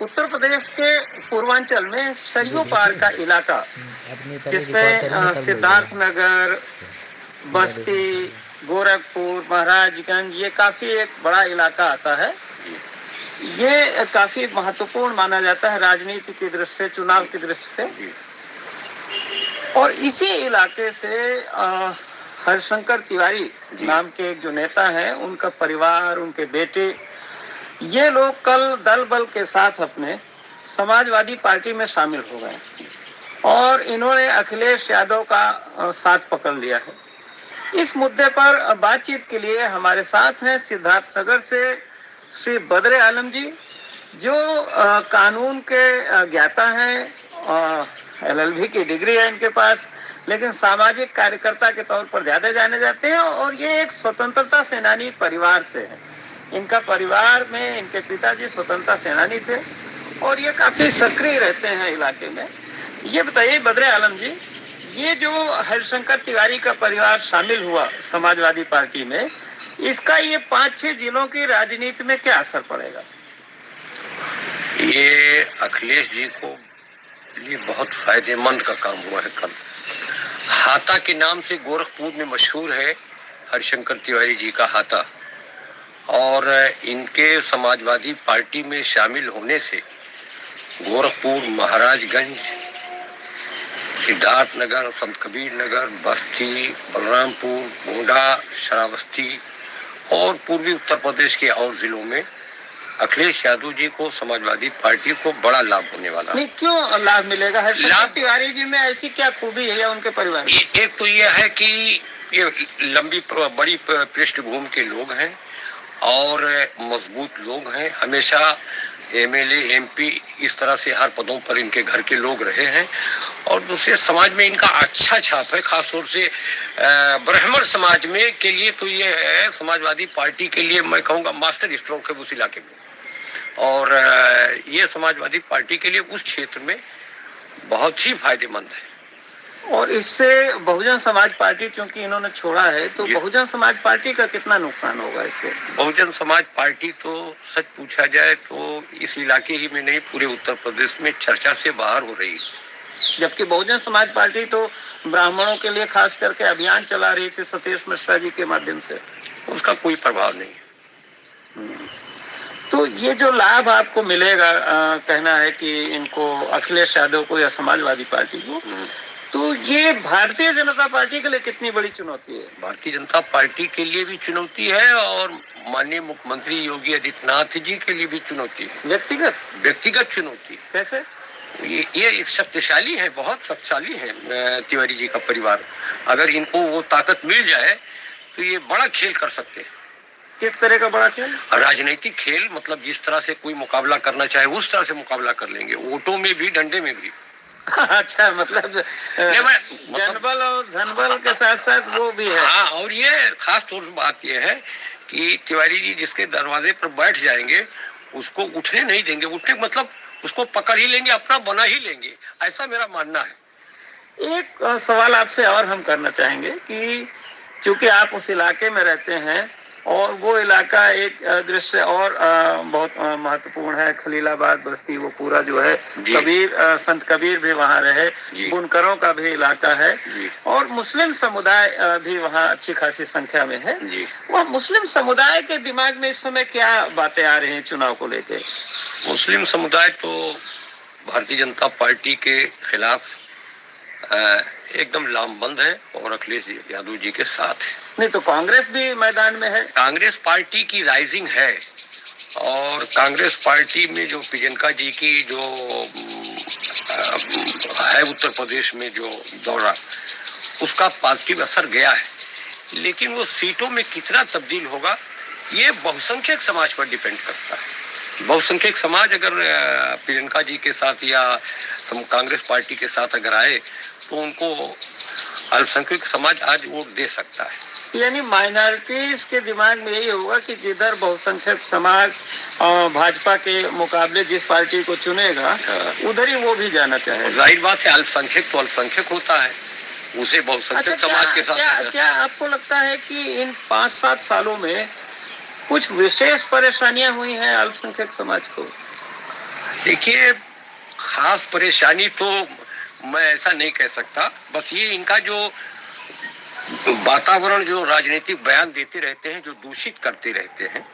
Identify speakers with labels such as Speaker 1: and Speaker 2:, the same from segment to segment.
Speaker 1: उत्तर प्रदेश के पूर्वांचल में सरयू पार का इलाका, जिसमें सिद्धार्थ नगर, बस्ती, गोरखपुर, महाराजगंज, ये काफी एक बड़ा इलाका आता है। ये काफी महत्वपूर्ण माना जाता है राजनीति की दृष्टि से, चुनाव की दृष्टि से। और इसी इलाके से हरिशंकर तिवारी नाम के एक जो नेता हैं, उनका परिवार, उनके बेटे, ये लोग कल दल बल के साथ अपने समाजवादी पार्टी में शामिल हो गए और इन्होंने अखिलेश यादव का साथ पकड़ लिया है। इस मुद्दे पर बातचीत के लिए हमारे साथ हैं सिद्धार्थनगर से श्री बद्रे आलम जी, जो कानून के ज्ञाता हैं, LLB की डिग्री है इनके पास, लेकिन सामाजिक कार्यकर्ता के तौर पर ज्यादा जाने जाते हैं। और ये एक स्वतंत्रता सेनानी परिवार से है। इनका परिवार में इनके पिताजी स्वतंत्रता सेनानी थे और ये काफी सक्रिय रहते हैं इलाके में। ये बताइए बद्रे आलम जी, ये जो हरिशंकर तिवारी का परिवार शामिल हुआ समाजवादी पार्टी में, इसका ये 5-6 जिलों की राजनीति में क्या असर पड़ेगा?
Speaker 2: ये अखिलेश जी को लिए बहुत फायदेमंद का काम हुआ है। कल हाता के नाम से गोरखपुर में मशहूर है हरिशंकर तिवारी जी का हाता, और इनके समाजवादी पार्टी में शामिल होने से गोरखपुर, महाराजगंज, सिद्धार्थनगर, संत कबीर नगर, बस्ती, बलरामपुर, गोंडा, श्रावस्ती और पूर्वी उत्तर प्रदेश के और जिलों में अखिलेश यादव जी को, समाजवादी पार्टी को बड़ा लाभ होने वाला।
Speaker 1: नहीं, क्यों लाभ मिलेगा? हरिशंकर तिवारी जी में ऐसी क्या खूबी है उनके परिवार में?
Speaker 2: एक तो ये है कि ये बड़ी पृष्ठभूमि के लोग हैं और मजबूत लोग हैं। हमेशा MLA, MP इस तरह से हर पदों पर इनके घर के लोग रहे हैं। और दूसरे, समाज में इनका अच्छा छाप है, खासतौर से ब्राह्मण समाज में के लिए तो ये है समाजवादी पार्टी के लिए, मैं कहूँगा, मास्टर स्ट्रोक है उस इलाके में। और ये समाजवादी पार्टी के लिए उस क्षेत्र में बहुत ही फायदेमंद है।
Speaker 1: और इससे बहुजन समाज पार्टी, चूंकि इन्होंने छोड़ा है, तो बहुजन समाज पार्टी का कितना नुकसान होगा इससे?
Speaker 2: बहुजन समाज पार्टी तो सच पूछा जाए तो इस इलाके ही में नहीं, पूरे उत्तर प्रदेश में चर्चा से बाहर हो रही है।
Speaker 1: जबकि बहुजन समाज पार्टी तो ब्राह्मणों के लिए खास करके अभियान चला रही थी सतीश मिश्रा जी के माध्यम से।
Speaker 2: उसका कोई प्रभाव नहीं है।
Speaker 1: तो ये जो लाभ आपको मिलेगा, कहना है कि इनको, अखिलेश यादव को या समाजवादी पार्टी को, तो ये भारतीय जनता पार्टी के लिए कितनी बड़ी चुनौती है?
Speaker 2: भारतीय जनता पार्टी के लिए भी चुनौती है और माननीय मुख्यमंत्री योगी आदित्यनाथ जी के लिए भी चुनौती है। व्यक्तिगत चुनौती।
Speaker 1: कैसे?
Speaker 2: ये एक शक्तिशाली है, बहुत शक्तिशाली है तिवारी जी का परिवार। अगर इनको वो ताकत मिल जाए तो ये बड़ा खेल कर सकते हैं।
Speaker 1: किस तरह का बड़ा खेल?
Speaker 2: राजनीतिक खेल, मतलब जिस तरह से कोई मुकाबला करना चाहे उस तरह से मुकाबला कर लेंगे, वोटों में भी, डंडे में भी।
Speaker 1: अच्छा, मतलब जनबल और धनबल के साथ साथ वो भी है।
Speaker 2: हाँ, और ये खास तौर से बात ये है कि तिवारी जी जिसके दरवाजे पर बैठ जाएंगे उसको उठने नहीं देंगे। उठने मतलब उसको पकड़ ही लेंगे, अपना बना ही लेंगे, ऐसा मेरा मानना है।
Speaker 1: एक सवाल आपसे और हम करना चाहेंगे कि चूंकि आप उस इलाके में रहते हैं और वो इलाका एक दृश्य और बहुत महत्वपूर्ण है, खलीलाबाद, बस्ती, वो पूरा जो है, कबीर, संत कबीर भी वहाँ रहे, बुनकरों का भी इलाका है और मुस्लिम समुदाय भी वहाँ अच्छी खासी संख्या में है। वह मुस्लिम समुदाय के दिमाग में इस समय क्या बातें आ रही हैं चुनाव को लेकर?
Speaker 2: मुस्लिम समुदाय तो भारतीय जनता पार्टी के खिलाफ एकदम लामबंद है और अखिलेश यादव जी के साथ है।
Speaker 1: नहीं तो कांग्रेस भी मैदान में है।
Speaker 2: कांग्रेस पार्टी की राइजिंग है और कांग्रेस पार्टी में जो प्रियंका जी की जो है उत्तर प्रदेश में जो दौरा, उसका पॉजिटिव असर गया है। लेकिन वो सीटों में कितना तब्दील होगा ये बहुसंख्यक समाज पर डिपेंड करता है। बहुसंख्यक समाज अगर प्रियंका जी के साथ या कांग्रेस पार्टी के साथ अगर आए तो उनको अल्पसंख्यक समाज आज वोट दे सकता है।
Speaker 1: यानी माइनॉरिटीज के दिमाग में यही होगा कि जिधर बहुसंख्यक समाज भाजपा के मुकाबले जिस पार्टी को चुनेगा उधर ही वो भी जाना चाहेगा।
Speaker 2: जाहिर बात है, अल्पसंख्यक तो अल्पसंख्यक होता है, उसे बहुसंख्यक समाज के साथ।
Speaker 1: क्या आपको लगता है कि इन 5-7 सालों में कुछ विशेष परेशानियां हुई हैं अल्पसंख्यक समाज को?
Speaker 2: देखिए, खास परेशानी तो मैं ऐसा नहीं कह सकता, बस ये इनका जो वातावरण, जो राजनीतिक बयान देते रहते हैं, जो दूषित करते रहते हैं,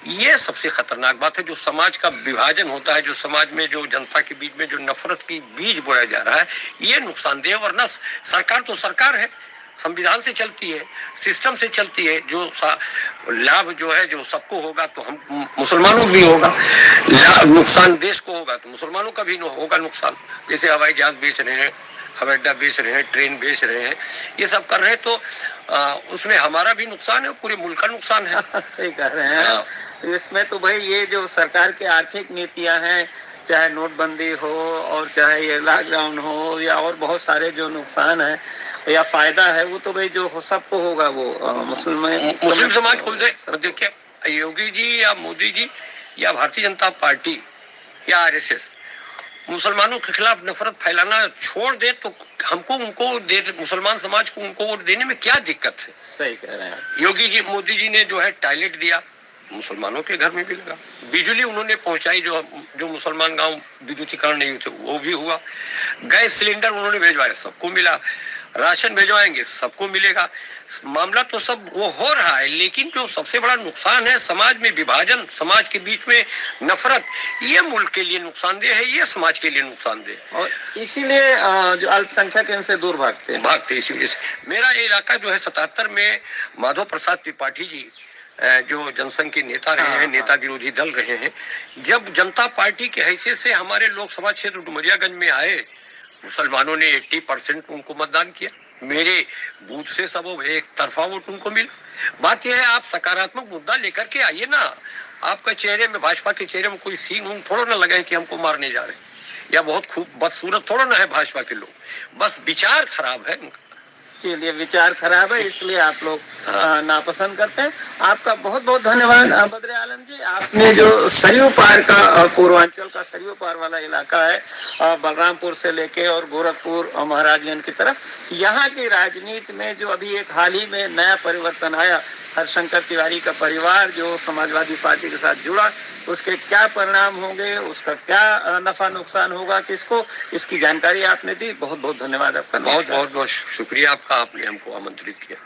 Speaker 2: ये सबसे खतरनाक बात है। जो समाज का विभाजन होता है, जो समाज में, जो जनता के बीच में जो नफरत की बीज बोया जा रहा है, ये नुकसानदेह। वरना सरकार तो सरकार है, संविधान से चलती है, सिस्टम से चलती है। जो लाभ जो है, जो सबको होगा तो हम मुसलमानों को भी होगा, नुकसान देश को होगा तो मुसलमानों का भी होगा नुकसान। जैसे हवाई जहाज बेच रहे हैं, हवाई अड्डा बेच रहे हैं, ट्रेन बेच रहे हैं, ये सब कर रहे हैं, तो उसमें हमारा भी नुकसान है, पूरे मुल्क का नुकसान है।
Speaker 1: सही कह रहे हैं। इसमें तो भाई ये जो सरकार की आर्थिक नीतियां हैं, चाहे नोटबंदी हो और चाहे ये लॉकडाउन हो या और बहुत सारे जो नुकसान है या फायदा है, वो तो भाई जो सबको होगा, वो
Speaker 2: मुस्लिम समाज को देखिए, योगी जी या मोदी जी या भारतीय जनता पार्टी या आरएसएस मुसलमानों के खिलाफ नफरत फैलाना छोड़ दे तो हमको उनको मुसलमान समाज को उनको वोट देने में क्या दिक्कत है।
Speaker 1: सही कह रहे हैं।
Speaker 2: योगी जी, मोदी जी ने जो है टॉयलेट दिया, मुसलमानों के घर में भी लगा। बिजली उन्होंने पहुंचाई, जो मुसलमान गांव विद्युतीकरण नहीं हुए थे वो भी हुआ। गैस सिलेंडर उन्होंने भेजवाया, सबको मिला। राशन भेजवाएंगे, सबको मिलेगा। मामला तो सब वो हो रहा है, लेकिन जो सबसे बड़ा नुकसान है, समाज में विभाजन, समाज के बीच में नफरत, ये मुल्क के लिए नुकसानदेह है, ये समाज के लिए नुकसानदेह।
Speaker 1: और इसीलिए जो अल्पसंख्यक इनसे दूर भागते हैं।
Speaker 2: इसी वजह से मेरा इलाका जो है 77 में माधव प्रसाद त्रिपाठी जी, जो जनसंघ के नेता रहे हैं, नेता विरोधी दल रहे हैं, जब जनता पार्टी की हैसियत से हमारे लोकसभा क्षेत्र डुमरियागंज में आए, मुसलमानों ने 80% उनको मतदान किया। मेरे बूथ से सब एक तरफा वोट उनको मिला। बात यह है, आप सकारात्मक मुद्दा लेकर के आइए ना। आपका चेहरे में, भाजपा के चेहरे में कोई सींग उंग थोड़ा ना लगे कि हमको मारने जा रहे हैं, या बहुत खूब बदसूरत थोड़ा ना है भाजपा के लोग, बस विचार खराब है उनका।
Speaker 1: चलिए, विचार खराब है इसलिए आप लोग नापसंद करते हैं। आपका बहुत बहुत धन्यवाद बद्र आलम जी। आपने जो सरयू पार का, पूर्वांचल का सरयू पार वाला इलाका है, बलरामपुर से लेके और गोरखपुर और महाराजगंज की तरफ, यहाँ की राजनीति में जो अभी एक हाल ही में नया परिवर्तन आया, हरशंकर तिवारी का परिवार जो समाजवादी पार्टी के साथ जुड़ा, उसके क्या परिणाम होंगे, उसका क्या नफा नुकसान होगा किसको, इसकी जानकारी आपने दी। बहुत बहुत धन्यवाद आपका।
Speaker 2: बहुत बहुत शुक्रिया आपका, आपने हमको आमंत्रित किया।